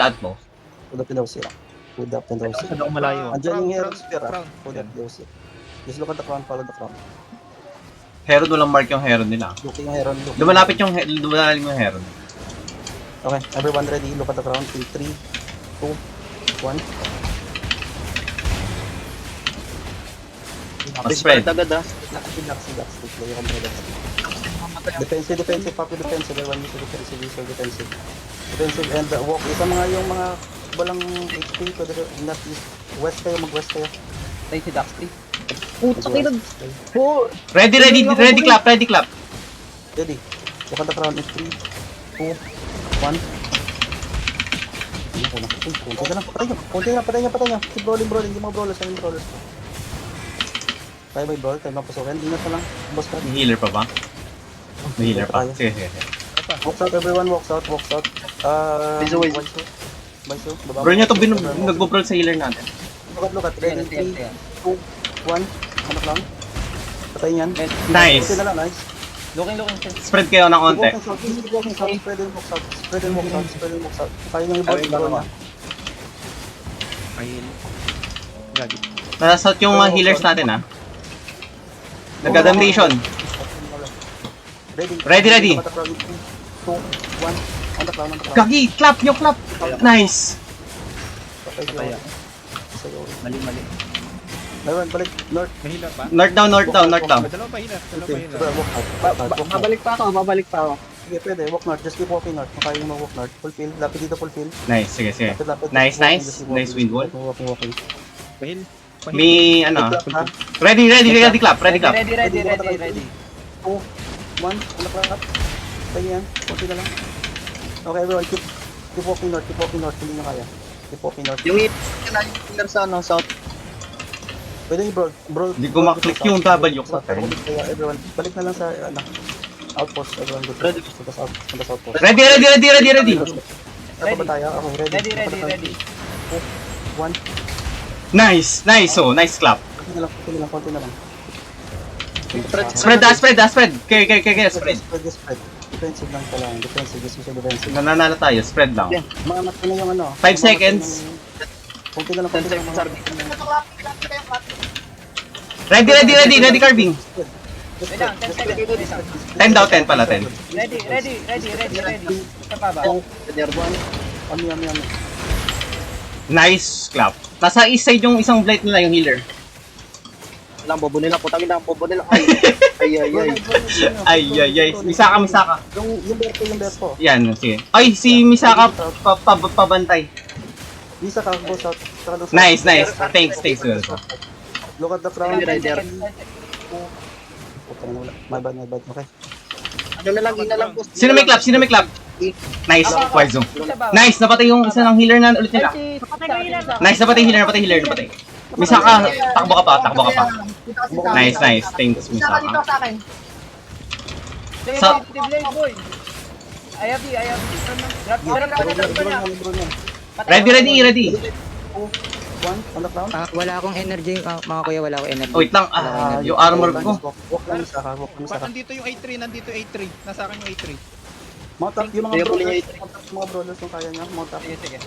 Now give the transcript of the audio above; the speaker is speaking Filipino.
Taat mo. Put up and down sila. Put up and down sila. Masyado malayo. Andyan yung hero spear ah. Crown. Put up and down sila. Just look at the crown, follow the crown. Heron, walang mark yung Heron nila. Looking yung hero. Lumalapit yung lumalalim yung Heron. Okay, everyone ready. Look at the crown. 3, 2, 1. Spread. Agad ah. Play yung defensive, copy defensive. Everyone use defensive, defensive. Defensive and walk. Isa mga yung mga walang HP to the northeast. West kayo, mag-west kayo. Tayo si Daxley. Puta kayo. Ready clap. Ready. Look at the crown in 3, 2, 1. Konti na, patay niya. Keep rolling, hindi mga brawlers, Tayo may brawl, tayo mapasukin. Ingat na lang, boss ka. May healer pa ba? May healer pa. Sige. Walks out, everyone walks out. Wait. Baiso, Bro nyo ito, nagbo-brawl sa healer natin. Look at, ready, 3, 2, 1. Hanap lang. Patay niyan. Nice. Okay na lang, nice. Looking. Spread kayo ng konti. Keep walking south, spread and walks out. Kaya nyo i-ball niya. Ayun. Gagi. Nasa yung mga healers natin ha. Nagka-damnation. Ready. 2, 1. On the crown. Gagi, clap. Nice. Patay. Mali. Everyone, balik, north. May healer pa? North down. Dalawa pa healer. Babalik pa ako. Sige, pwede, walk north. Just keep walking north. Kung kaya nyo mag-walk north. Full fill. Nice, Sige. Lapit. Nice. Nice wind wall. Walking. Pahil. May ano. Ready clap. Ready. 2, 1. Ano pa? Tayo yan. Kunti na lang. Okay, everyone, keep walking north. Hindi nyo kaya. Keep walking north. Yung healer sa ano, south. Pwede yung brawl. Hindi ko maklik yung W ko. Kaya everyone, balik na lang sa outpost. Everyone, good. Ready. Punta sa outpost. Ready. Ano ba tayo? Okay, Ready. 1. Nice. Nice clap. Konti na lang. Spread. Kaya spread. Spread. Defensive lang pala. Just defensive. Nananalo tayo. Spread lang. Mga mat na yung ano. 5 seconds. Konti na lang. Ready carving. Wait lang, 10 seconds. 10 daw, 10 pala, 10. Ready. Isa pa ba? Ami. Nice clap. Nasa east side yung isang blight nila, yung healer. Lang, bobo nila. Putangin na, bobo nila. Ay. Misaka. Yung berpo. Yan, sige. Ay, si Misaka pabantay. Isa ka, go south. Nice. Thanks. Look at the crown. Rider. My bad. Okay. Ano na lang. Sino may clap? Nice, Waizo. Nice, napatay yung isa ng healer na ulit nila. Nice, napatay healer. Misaka, takbo ka pa. Nice. Thanks, Misaka. Sa boy. Ayabi. Ready. 1 on the crown. Wala akong energy, mga kuya, wala akong energy. Oh, wait lang, yung armor ko. Walk lang isa ka. Nandito yung A3. Nasa akin yung A3. Mount up yung mga brawlers kung kaya nyo. Mount up. Sige.